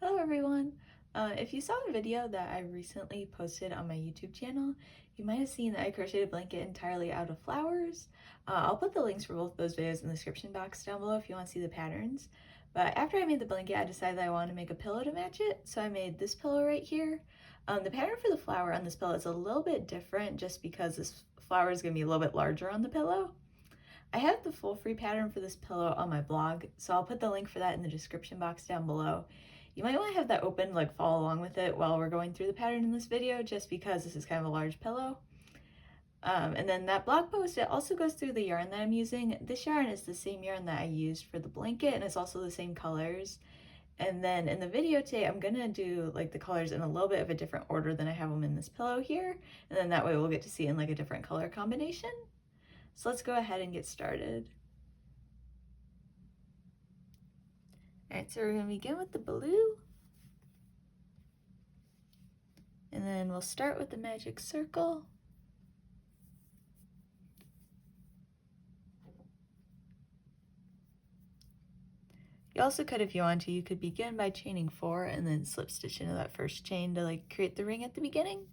Hello everyone! If you saw the video that I recently posted on my YouTube channel, you might have seen that I crocheted a blanket entirely out of flowers. I'll put the links for both those videos in the description box down below if you want to see the patterns. But after I made the blanket, I decided that I wanted to make a pillow to match it, so I made this pillow right here. The pattern for the flower on this pillow is a little bit different just because this flower is going to be a little bit larger on the pillow. I have the full free pattern for this pillow on my blog, so I'll put the link for that in the description box down below. You might want to have that open, like follow along with it while we're going through the pattern in this video, just because this is kind of a large pillow. And then that blog post, it also goes through the yarn that I'm using. This yarn is the same yarn that I used for the blanket, and it's also the same colors. And then in the video today, I'm gonna do like the colors in a little bit of a different order than I have them in this pillow here. And then that way we'll get to see in like a different color combination. So let's go ahead and get started. Alright, so we're going to begin with the blue. And then we'll start with the magic circle. You also could, if you want to, you could begin by chaining 4 and then slip stitch into that first chain to like create the ring at the beginning.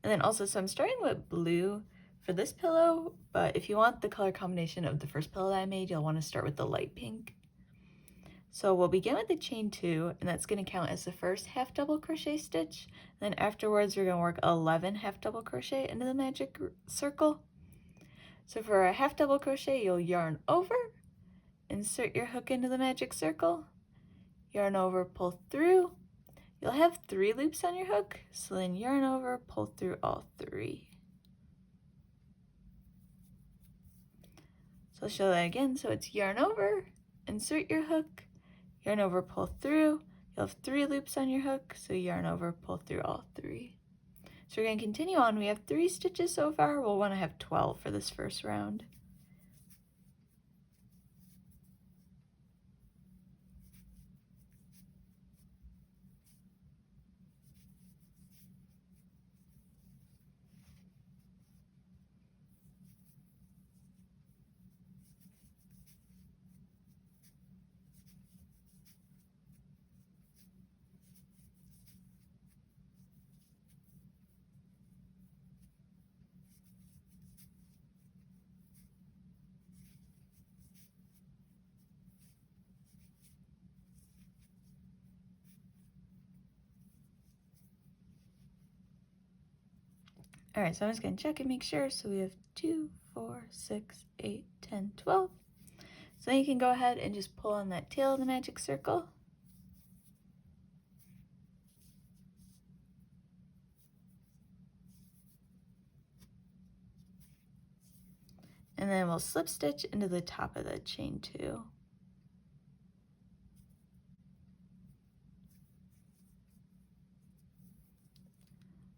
And then also, so I'm starting with blue for this pillow, but if you want the color combination of the first pillow that I made, you'll want to start with the light pink. So we'll begin with the chain 2, and that's going to count as the first half double crochet stitch. Then afterwards, we're going to work 11 half double crochet into the magic circle. So for a half double crochet, you'll yarn over, insert your hook into the magic circle, yarn over, pull through. You'll have 3 loops on your hook, so then yarn over, pull through all 3. So I'll show that again. So it's yarn over, insert your hook, yarn over, pull through. You'll have 3 loops on your hook, so yarn over, pull through all 3. So we're going to continue on. We have 3 stitches so far. We'll want to have 12 for this first round. Alright, so I'm just going to check and make sure. So we have 2, 4, 6, 8, 10, 12. So then you can go ahead and just pull on that tail of the magic circle. And then we'll slip stitch into the top of the chain 2.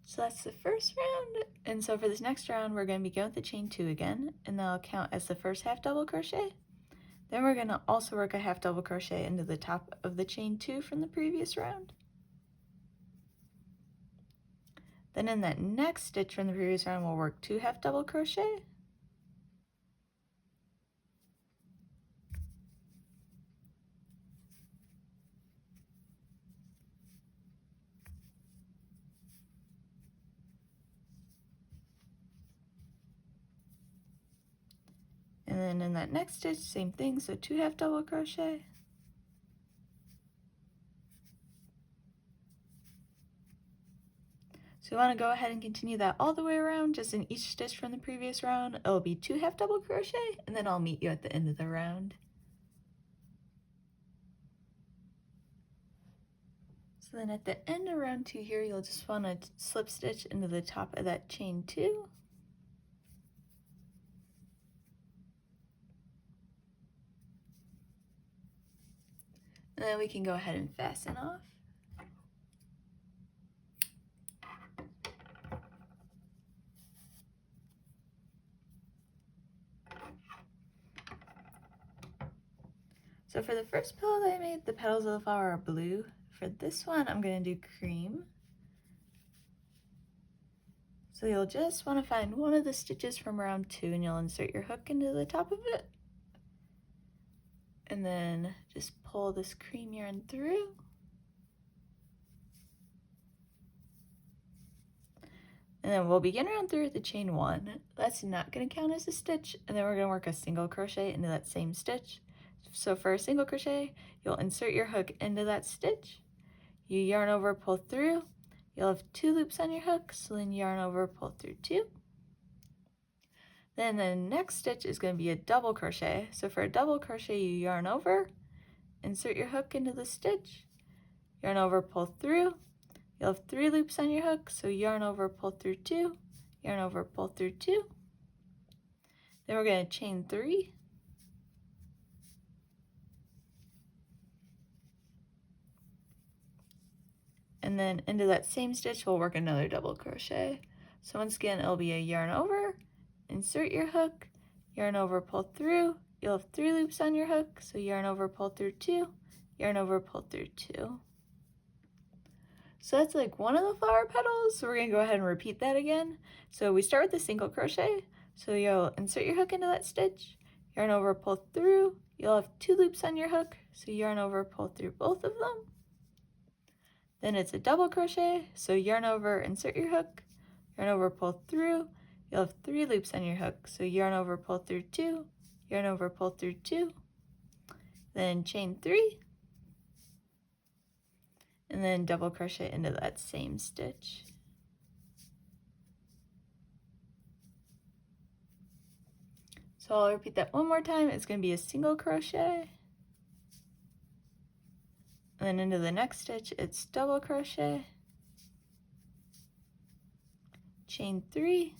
So that's the first round, and so for this next round we're going to begin with the chain 2 again, and that'll count as the first half double crochet. Then we're going to also work a half double crochet into the top of the chain 2 from the previous round. Then in that next stitch from the previous round we'll work 2 half double crochet. And then in that next stitch, same thing, so 2 half double crochet. So you want to go ahead and continue that all the way around, just in each stitch from the previous round. It'll be 2 half double crochet, and then I'll meet you at the end of the round. So then at the end of round 2 here, you'll just want to slip stitch into the top of that chain 2. And then we can go ahead and fasten off. So for the first pillow that I made, the petals of the flower are blue. For this one, I'm going to do cream. So you'll just want to find one of the stitches from round 2 and you'll insert your hook into the top of it. And then just pull this cream yarn through. And then we'll begin round 3 with the chain 1. That's not going to count as a stitch, and then we're going to work a single crochet into that same stitch. So for a single crochet, you'll insert your hook into that stitch, you yarn over, pull through, you'll have 2 loops on your hook, so then yarn over, pull through 2. Then the next stitch is going to be a double crochet. So for a double crochet, you yarn over, insert your hook into the stitch, yarn over, pull through, you'll have 3 loops on your hook, so yarn over, pull through 2, yarn over, pull through 2. Then we're going to chain 3. And then into that same stitch, we'll work another double crochet. So once again, it'll be a yarn over, insert your hook, yarn over, pull through, you'll have 3 loops on your hook, so yarn over, pull through 2, yarn over, pull through 2. So that's like one of the flower petals, so we're going to go ahead and repeat that again. So we start with the single crochet, so you'll insert your hook into that stitch, yarn over, pull through, you'll have 2 loops on your hook, so yarn over, pull through both of them. Then it's a double crochet, so yarn over, insert your hook, yarn over, pull through, you'll have 3 loops on your hook, so yarn over, pull through 2, yarn over, pull through 2, then chain 3, and then double crochet into that same stitch. So I'll repeat that one more time. It's going to be a single crochet, and then into the next stitch, it's double crochet, chain 3,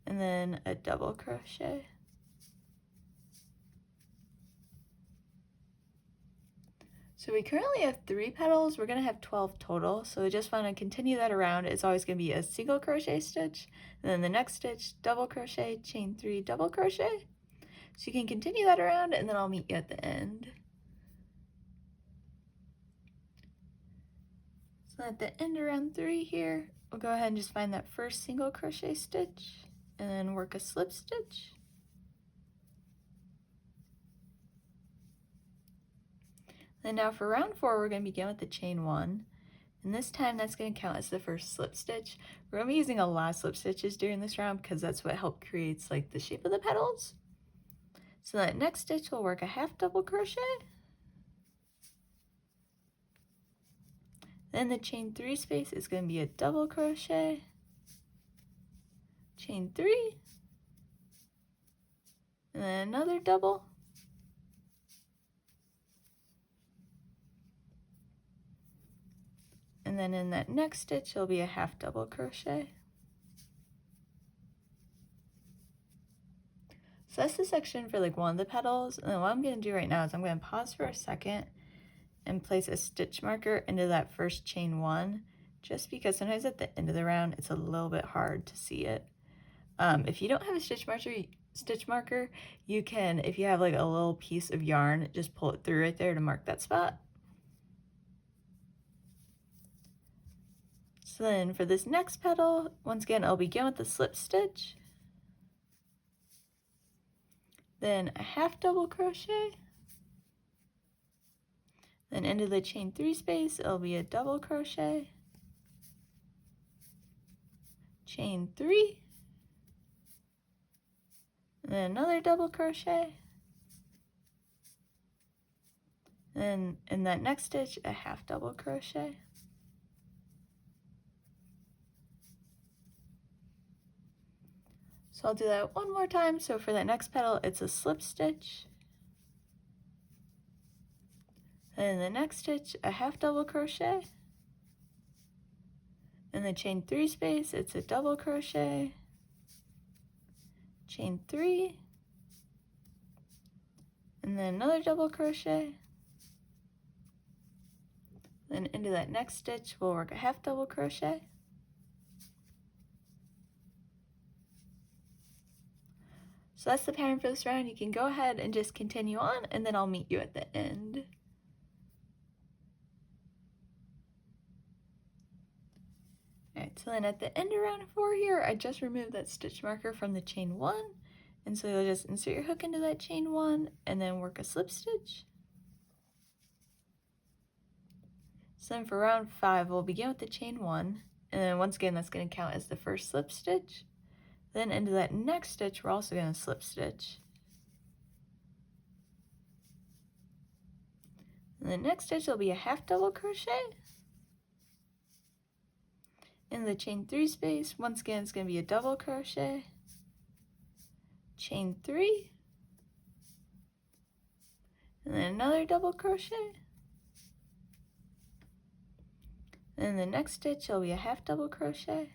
and then a double crochet. So we currently have 3 petals. We're going to have 12 total, so we just want to continue that around. It's always going to be a single crochet stitch, and then the next stitch, double crochet, chain 3, double crochet. So you can continue that around, and then I'll meet you at the end. So at the end around 3 here, we'll go ahead and just find that first single crochet stitch, and then work a slip stitch. Then now for round 4, we're going to begin with the chain 1. And this time that's going to count as the first slip stitch. We're going to be using a lot of slip stitches during this round because that's what helped creates like the shape of the petals. So that next stitch we'll work a half double crochet. Then the chain 3 space is going to be a double crochet, chain 3, and then another double, and then in that next stitch it'll be a half double crochet. So that's the section for like one of the petals, and then what I'm going to do right now is I'm going to pause for a second and place a stitch marker into that first chain 1, just because sometimes at the end of the round it's a little bit hard to see it. If you don't have a stitch marker, you can, if you have like a little piece of yarn, just pull it through right there to mark that spot. So then for this next petal, once again, I'll begin with the slip stitch, then a half double crochet, then into the chain 3 space, it'll be a double crochet, chain 3, and then another double crochet, then in that next stitch, a half double crochet. So I'll do that one more time. So for that next petal, it's a slip stitch, and in the next stitch, a half double crochet. In the chain 3 space, it's a double crochet, chain 3, and then another double crochet. Then into that next stitch, we'll work a half double crochet. So that's the pattern for this round. You can go ahead and just continue on, and then I'll meet you at the end. Alright, so then at the end of round 4 here, I just removed that stitch marker from the chain 1, and so you'll just insert your hook into that chain 1, and then work a slip stitch. So then for round 5, we'll begin with the chain 1, and then once again that's going to count as the first slip stitch. Then into that next stitch we're also going to slip stitch. In the next stitch there'll be a half double crochet. In the chain 3 space, once again it's going to be a double crochet, chain 3, and then another double crochet. In the next stitch there'll be a half double crochet,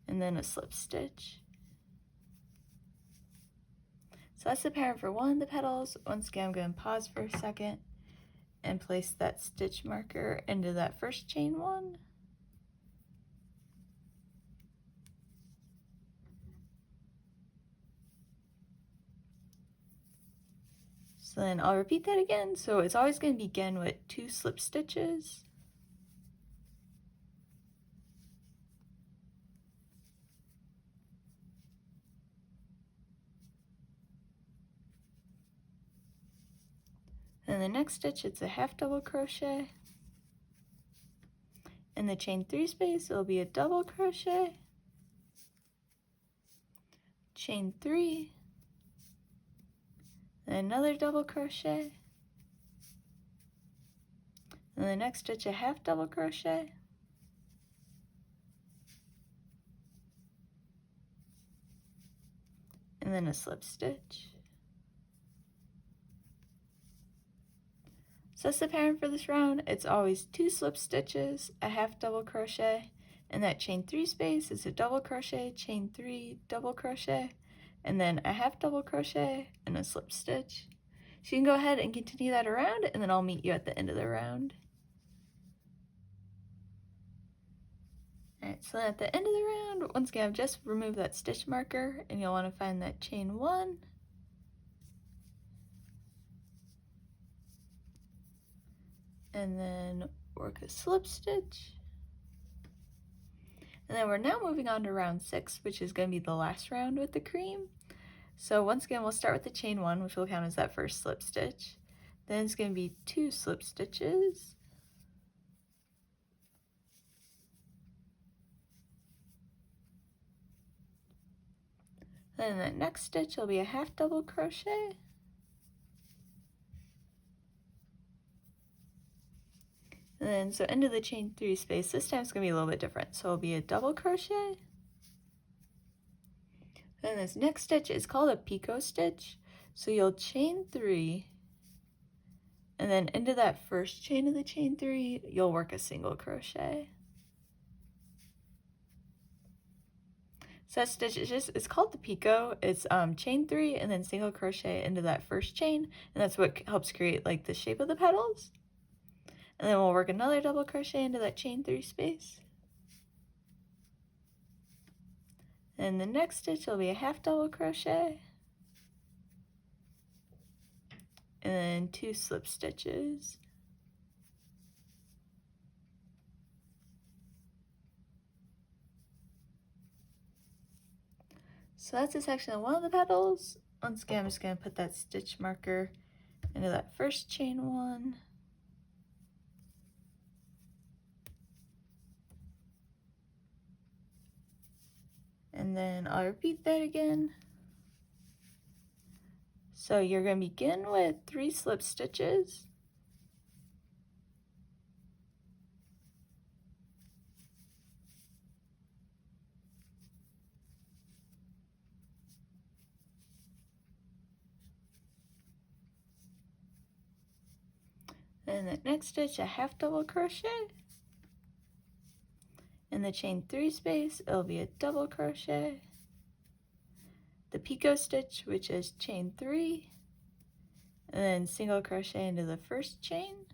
and then a slip stitch. So that's the pattern for one of the petals. Once again I'm going to pause for a second and place that stitch marker into that first chain 1. So then I'll repeat that again. So it's always going to begin with 2 slip stitches. Then the next stitch it's a half double crochet. In the chain 3 space it'll be a double crochet, chain 3, then another double crochet, and the next stitch a half double crochet, and then a slip stitch. So that's the pattern for this round. It's always 2 slip stitches, a half double crochet, and that chain 3 space is a double crochet, chain 3, double crochet, and then a half double crochet and a slip stitch. So you can go ahead and continue that around, and then I'll meet you at the end of the round. Alright, so then at the end of the round, once again I've just removed that stitch marker, and you'll want to find that chain 1, and then work a slip stitch. And then we're now moving on to round 6, which is going to be the last round with the cream. So once again we'll start with the chain 1, which will count as that first slip stitch. Then it's going to be 2 slip stitches. Then in the next stitch will be a half double crochet. And then so into the chain 3 space, this time it's going to be a little bit different. So it'll be a double crochet. Then this next stitch is called a picot stitch. So you'll chain 3, and then into that first chain of the chain 3, you'll work a single crochet. So that stitch is it's called the picot. It's chain 3 and then single crochet into that first chain, and that's what helps create like the shape of the petals. And then we'll work another double crochet into that chain 3 space. And the next stitch will be a half double crochet, and then 2 slip stitches. So that's a section of one of the petals. Once again, I'm just going to put that stitch marker into that first chain 1. And then I'll repeat that again. So you're going to begin with 3 slip stitches. And the next stitch, a half double crochet. In the chain 3 space, it'll be a double crochet. The picot stitch, which is chain 3, and then single crochet into the first chain.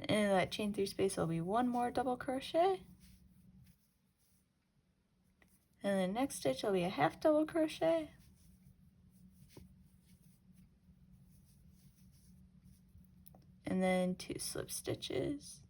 In that chain 3 space, there'll be 1 more double crochet. And the next stitch will be a half double crochet. And then 2 slip stitches.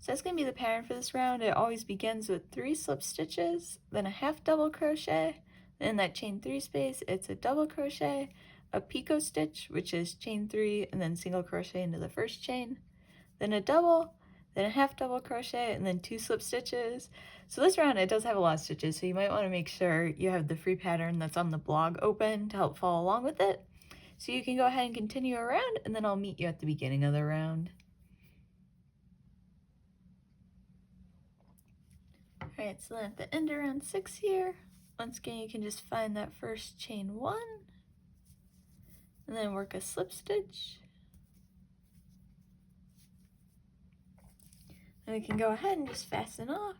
So that's going to be the pattern for this round. It always begins with 3 slip stitches, then a half double crochet, then in that chain 3 space it's a double crochet, a picot stitch, which is chain 3 and then single crochet into the first chain, then a double, then a half double crochet, and then 2 slip stitches. So this round it does have a lot of stitches, so you might want to make sure you have the free pattern that's on the blog open to help follow along with it. So you can go ahead and continue around, and then I'll meet you at the beginning of the round. Alright, so then at the end of round 6 here, once again you can just find that first chain 1, and then work a slip stitch. And we can go ahead and just fasten off.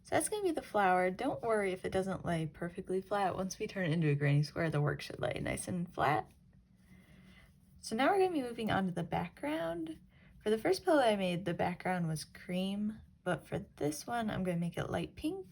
So that's going to be the flower. Don't worry if it doesn't lay perfectly flat. Once we turn it into a granny square, the work should lay nice and flat. So now we're going to be moving on to the background. For the first pillow I made, the background was cream, but for this one, I'm going to make it light pink.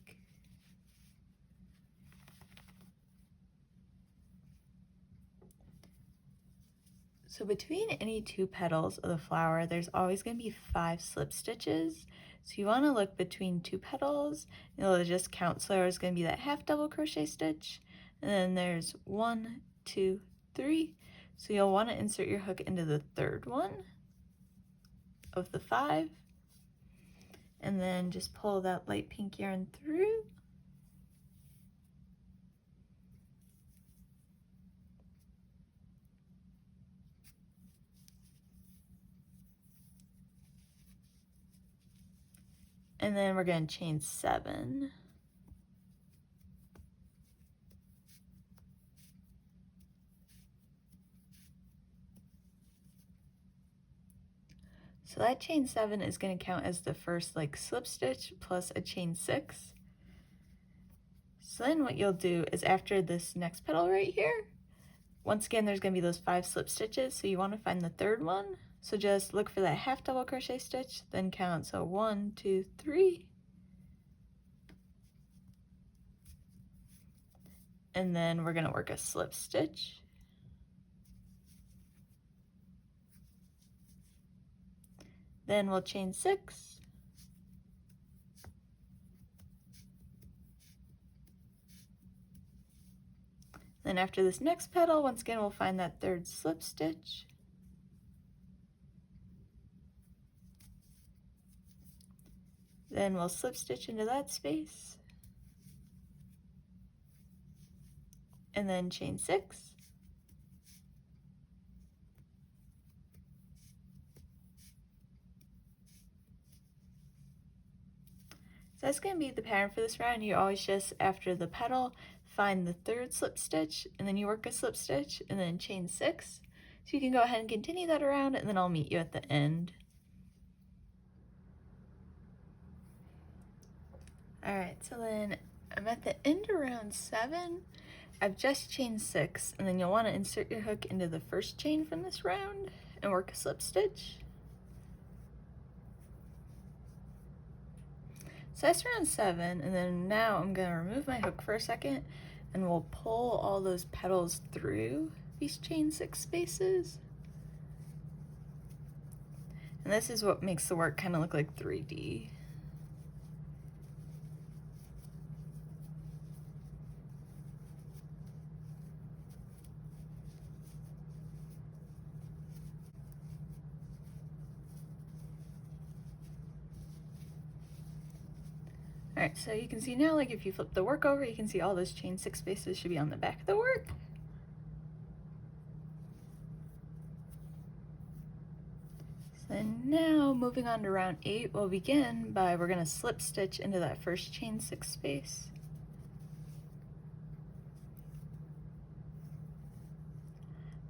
So between any 2 petals of the flower, there's always going to be 5 slip stitches. So you want to look between 2 petals, and it'll just count. So there's going to be that half double crochet stitch, and then there's 1, 2, 3. So you'll want to insert your hook into the 3rd one of the 5, and then just pull that light pink yarn through. And then we're going to chain 7. So that chain 7 is going to count as the first slip stitch plus a chain 6. So then what you'll do is after this next petal right here, once again there's going to be those 5 slip stitches, so you want to find the 3rd one. So just look for that half double crochet stitch, then count. So 1, 2, 3. And then we're going to work a slip stitch. Then we'll chain 6. Then after this next petal, once again we'll find that 3rd slip stitch. Then we'll slip stitch into that space. And then chain 6. So that's going to be the pattern for this round. You always just, after the petal, find the 3rd slip stitch, and then you work a slip stitch, and then chain 6. So you can go ahead and continue that around, and then I'll meet you at the end. Alright, so then I'm at the end of round 7. I've just chained 6, and then you'll want to insert your hook into the first chain from this round and work a slip stitch. So that's round 7, and then now I'm going to remove my hook for a second, and we'll pull all those petals through these chain 6 spaces. And this is what makes the work kind of look like 3D. Alright, so you can see now, if you flip the work over, you can see all those chain 6 spaces should be on the back of the work. So now, moving on to round 8, we'll begin by, we're going to slip stitch into that first chain 6 space.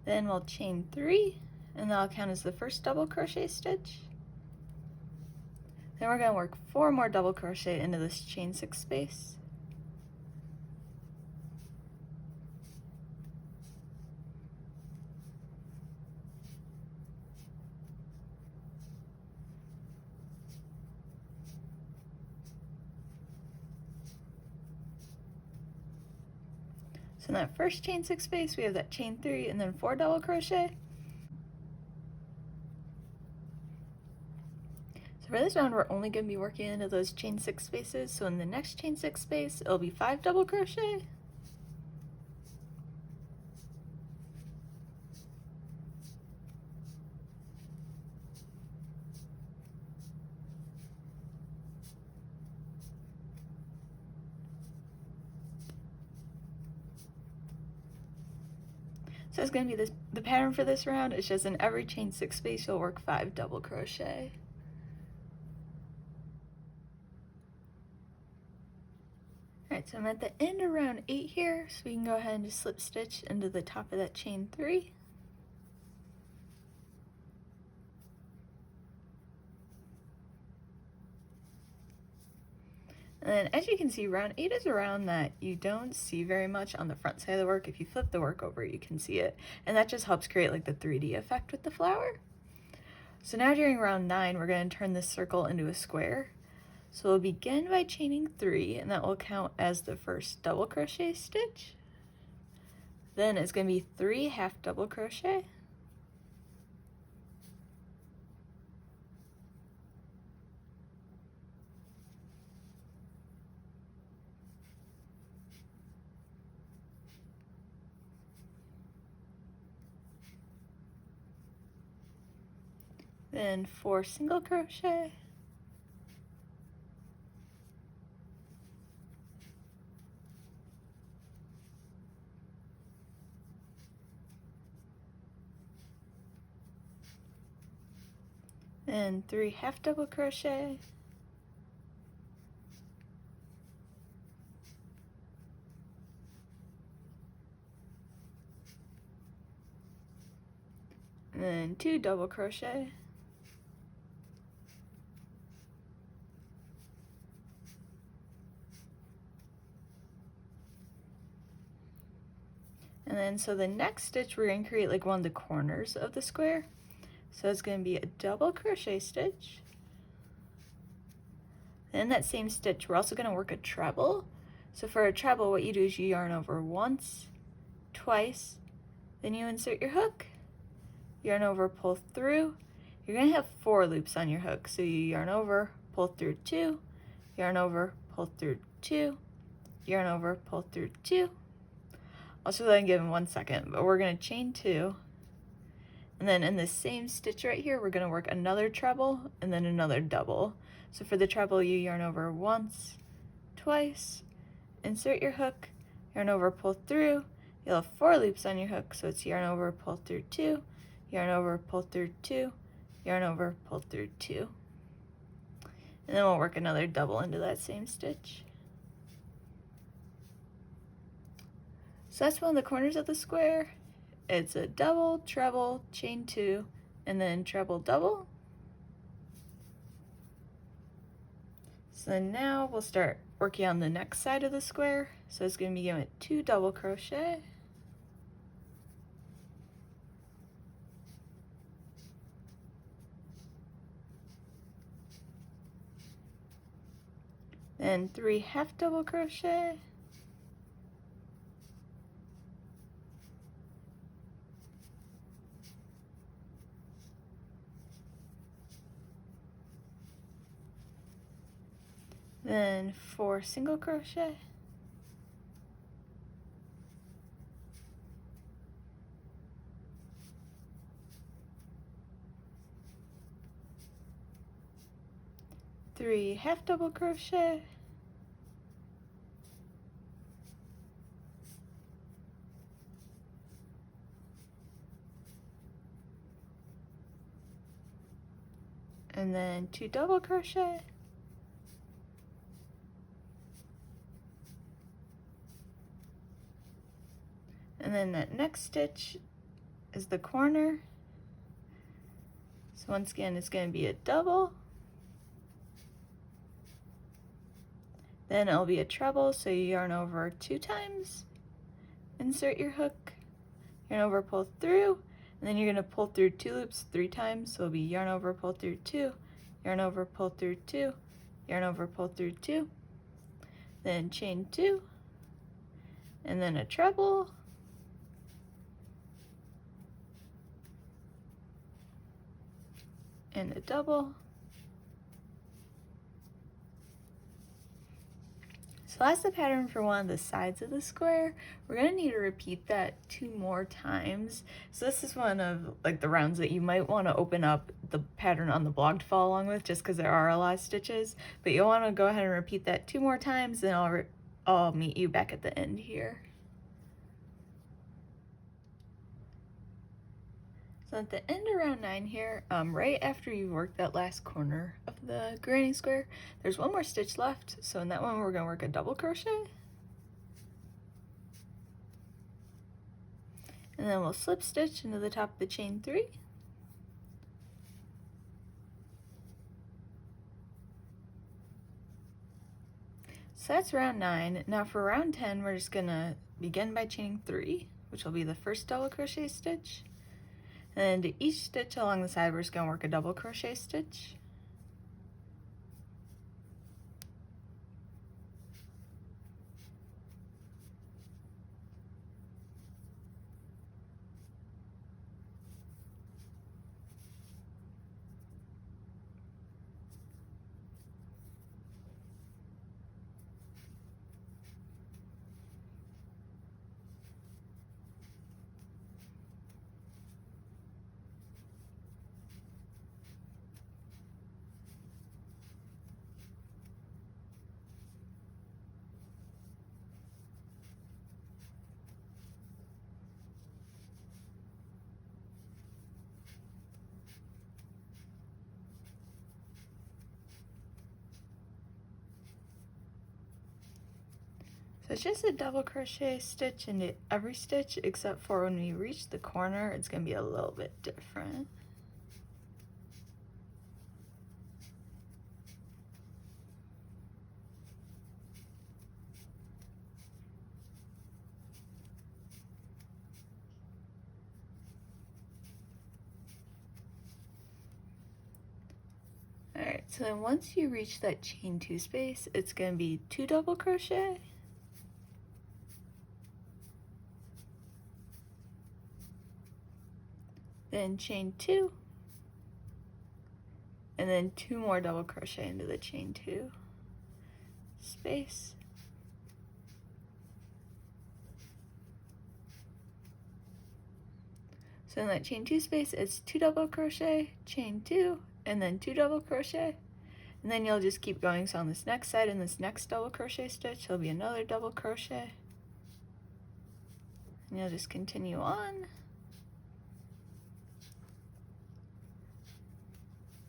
Then we'll chain 3, and that'll count as the first double crochet stitch. Then we're going to work 4 more double crochet into this chain 6 space. So in that first chain 6 space, we have that chain 3 and then 4 double crochet. So for this round, we're only going to be working into those chain 6 spaces. So in the next chain 6 space, it'll be 5 double crochet. So it's going to be the pattern for this round. It's just in every chain 6 space, you'll work 5 double crochet. Alright, so I'm at the end of round 8 here, so we can go ahead and just slip stitch into the top of that chain 3. And then as you can see, round 8 is a round that you don't see very much on the front side of the work. If you flip the work over, you can see it. And that just helps create like the 3D effect with the flower. So now during round 9, we're going to turn this circle into a square. So we'll begin by chaining 3, and that will count as the first double crochet stitch. Then it's going to be 3 half double crochet. Then 4 single crochet. And 3 half double crochet. And then 2 double crochet. And then so the next stitch, we're going to create like one of the corners of the square. So it's going to be a double crochet stitch. Then in that same stitch, we're also going to work a treble. So for a treble, what you do is you yarn over once, twice, then you insert your hook, yarn over, pull through. You're going to have 4 loops on your hook. So you yarn over, pull through 2, yarn over, pull through 2, yarn over, pull through 2. I'll show that and give in 1 second, but we're going to chain 2. And then in the same stitch right here, we're going to work another treble and then another double. So for the treble, you yarn over once, twice, insert your hook, yarn over, pull through. You'll have 4 loops on your hook, so it's yarn over, pull through 2, yarn over, pull through 2, yarn over, pull through 2. And then we'll work another double into that same stitch. So that's one of the corners of the square. It's a double, treble, chain 2, and then treble, double. So then now we'll start working on the next side of the square. So it's going to begin with 2 double crochet. Then 3 half double crochet. Then 4 single crochet. Three half double crochet. And then 2 double crochet. And then that next stitch is the corner. So once again, it's going to be a double. Then it'll be a treble, so you yarn over 2 times, insert your hook, yarn over, pull through, and then you're going to pull through 2 loops 3 times, so it'll be yarn over, pull through 2, yarn over, pull through 2, yarn over, pull through 2, then chain 2, and then a treble, and a double. So that's the pattern for one of the sides of the square. We're gonna need to repeat that 2 more times. So this is one of like the rounds that you might want to open up the pattern on the blog to follow along with, just because there are a lot of stitches, but you'll want to go ahead and repeat that 2 more times, and I'll meet you back at the end here. So at the end of round 9 here, right after you've worked that last corner of the granny square, there's 1 more stitch left. So in that one, we're going to work a double crochet. And then we'll slip stitch into the top of the chain 3. So that's round 9. Now for round 10, we're just going to begin by chaining 3, which will be the first double crochet stitch. And to each stitch along the side, we're just going to work a double crochet stitch. So it's just a double crochet stitch into every stitch, except for when we reach the corner, it's going to be a little bit different. Alright, so then once you reach that chain 2 space, it's going to be 2 double crochet, then chain 2, and then 2 more double crochet into the chain 2 space. So in that chain 2 space, it's 2 double crochet, chain 2, and then 2 double crochet, and then you'll just keep going. So on this next side, in this next double crochet stitch, there'll be another double crochet, and you'll just continue on.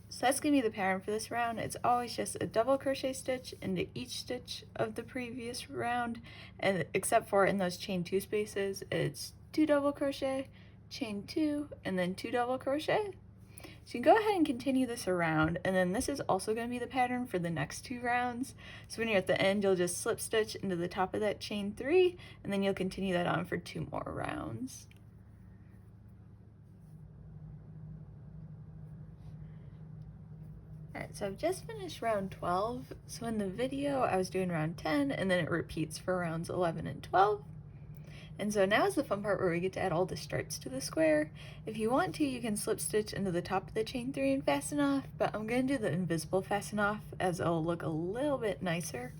So that's going to be the pattern for this round. It's always just a double crochet stitch into each stitch of the previous round, and except for in those chain 2 spaces, it's 2 double crochet, chain 2, and then 2 double crochet. So you can go ahead and continue this around, and then this is also going to be the pattern for the next 2 rounds. So when you're at the end, you'll just slip stitch into the top of that chain 3, and then you'll continue that on for 2 more rounds. Alright, so I've just finished round 12. So in the video, I was doing round 10, and then it repeats for rounds 11 and 12. And so now is the fun part where we get to add all the starts to the square. If you want to, you can slip stitch into the top of the chain 3 and fasten off, but I'm going to do the invisible fasten off as it'll look a little bit nicer.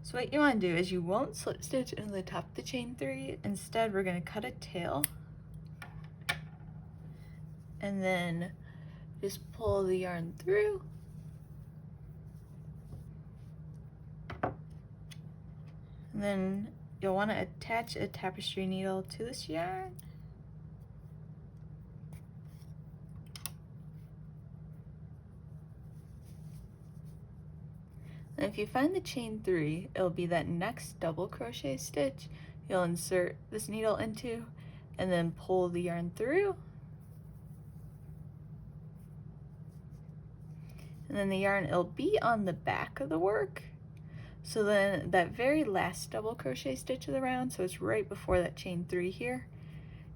So what you want to do is you won't slip stitch into the top of the chain 3. Instead, we're going to cut a tail, and then just pull the yarn through. And then you'll want to attach a tapestry needle to this yarn. And if you find the chain 3, it'll be that next double crochet stitch you'll insert this needle into, and then pull the yarn through. And then the yarn, it'll be on the back of the work. So then that very last double crochet stitch of the round, so it's right before that chain 3 here,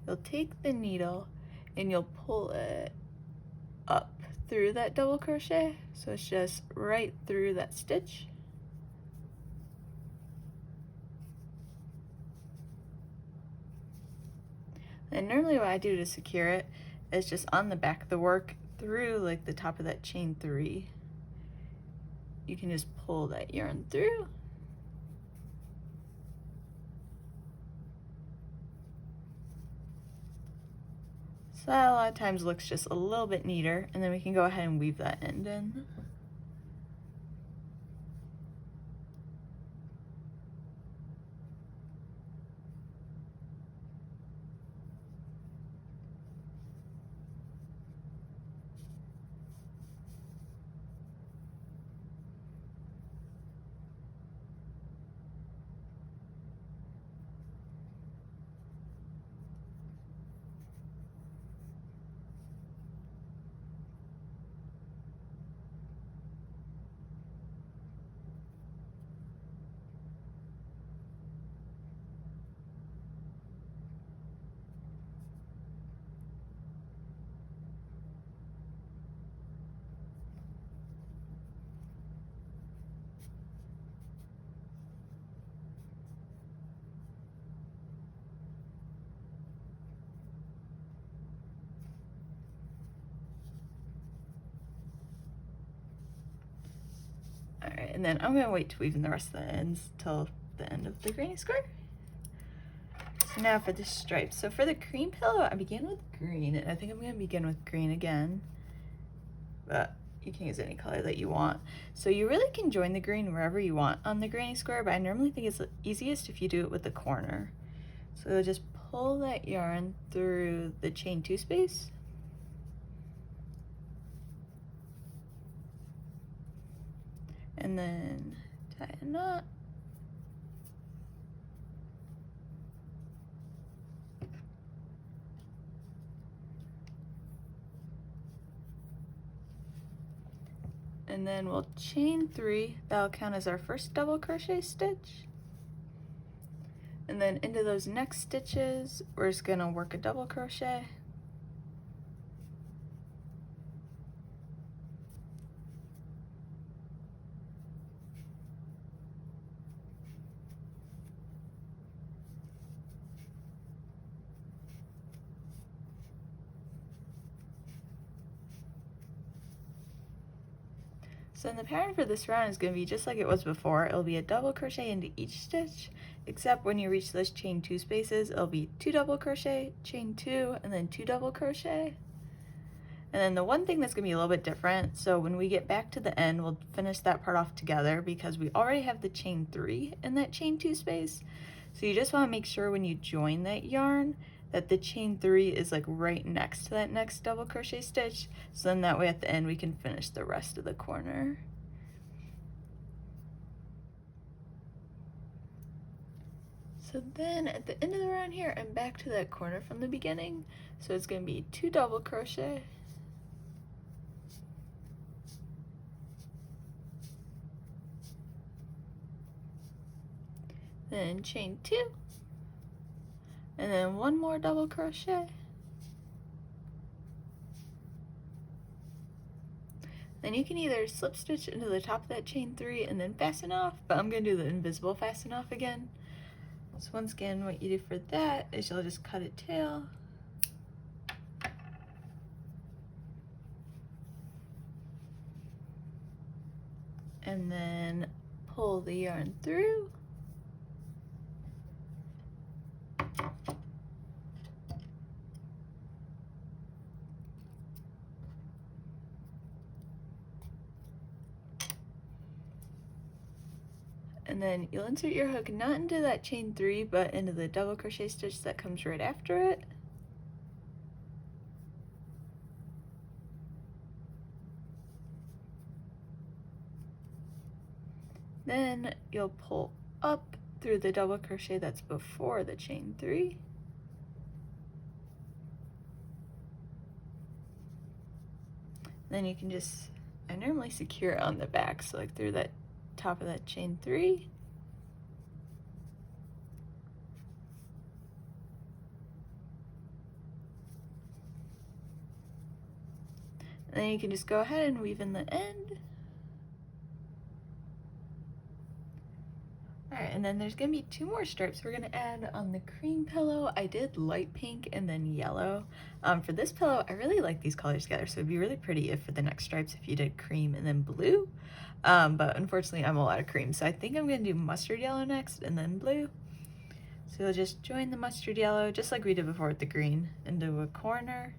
you'll take the needle and you'll pull it up through that double crochet. So it's just right through that stitch. And normally what I do to secure it is just on the back of the work through like the top of that chain 3. You can just pull that yarn through. So that a lot of times looks just a little bit neater, and then we can go ahead and weave that end in. Alright, and then I'm gonna wait to weave in the rest of the ends till the end of the granny square. So now for the stripes. So for the cream pillow, I began with green, and I think I'm gonna begin with green again, but you can use any color that you want. So you really can join the green wherever you want on the granny square, but I normally think it's easiest if you do it with the corner. So you'll just pull that yarn through the chain 2 space. And then tie a knot. And then we'll chain 3. That'll count as our first double crochet stitch. And then into those next stitches, we're just gonna work a double crochet. So the pattern for this round is going to be just like it was before. It'll be a double crochet into each stitch, except when you reach those chain 2 spaces, it'll be 2 double crochet, chain 2, and then 2 double crochet. And then the one thing that's going to be a little bit different, so when we get back to the end, we'll finish that part off together because we already have the chain 3 in that chain 2 space. So you just want to make sure when you join that yarn that the chain 3 is like right next to that next double crochet stitch, so then that way at the end we can finish the rest of the corner. So then at the end of the round here, I'm back to that corner from the beginning, so it's going to be 2 double crochet, then chain 2, and then 1 more double crochet, then you can either slip stitch into the top of that chain 3 and then fasten off, but I'm going to do the invisible fasten off again. So once again, what you do for that is you'll just cut a tail, and then pull the yarn through, and then you'll insert your hook not into that chain 3 but into the double crochet stitch that comes right after it. Then you'll pull up through the double crochet that's before the chain 3. Then you can just, I normally secure it on the back, so like through that top of that chain 3. And then you can just go ahead and weave in the end. Alright, and then there's gonna be 2 more stripes we're gonna add on the cream pillow. I did light pink and then yellow. For this pillow, I really like these colors together, so it'd be really pretty if for the next stripes if you did cream and then blue. But unfortunately I'm all out of cream, so I think I'm gonna do mustard yellow next and then blue. So you'll just join the mustard yellow, just like we did before with the green, into a corner.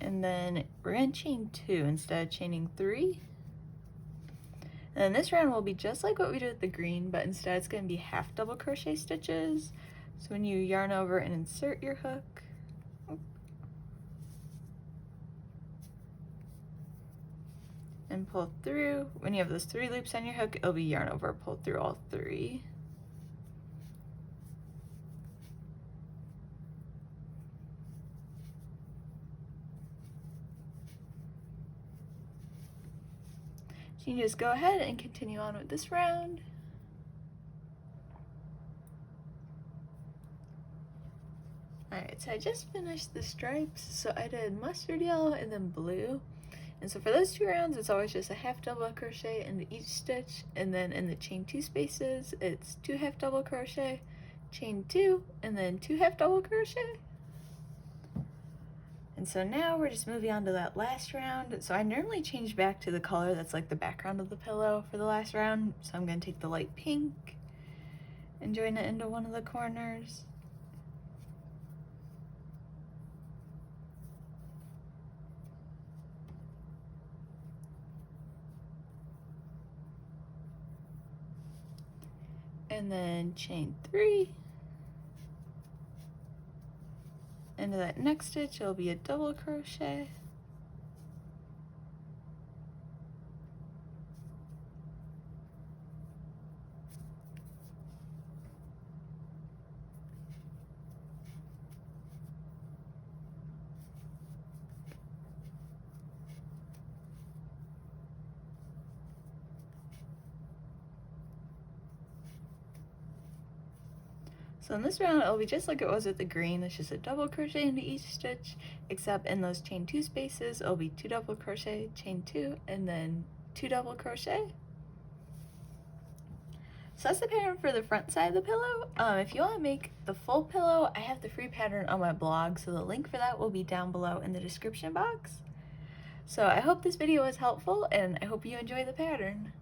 And then we're gonna chain 2 instead of chaining 3. And then this round will be just like what we did with the green, but instead it's gonna be half double crochet stitches. So when you yarn over and insert your hook, and pull through, when you have those 3 loops on your hook, it'll be yarn over, pull through all 3. So you can just go ahead and continue on with this round. Alright, so I just finished the stripes, so I did mustard yellow and then blue. And so for those 2 rounds, it's always just a half double crochet into each stitch, and then in the chain 2 spaces, it's 2 half double crochet, chain 2, and then 2 half double crochet. And so now we're just moving on to that last round. So I normally change back to the color that's like the background of the pillow for the last round. So I'm gonna take the light pink and join it into one of the corners. And then chain 3. Into that next stitch, it'll be a double crochet. So in this round, it'll be just like it was with the green. It's just a double crochet into each stitch, except in those chain 2 spaces, it'll be 2 double crochet, chain 2, and then 2 double crochet. So that's the pattern for the front side of the pillow. If you want to make the full pillow, I have the free pattern on my blog, so the link for that will be down below in the description box. So I hope this video was helpful, and I hope you enjoy the pattern.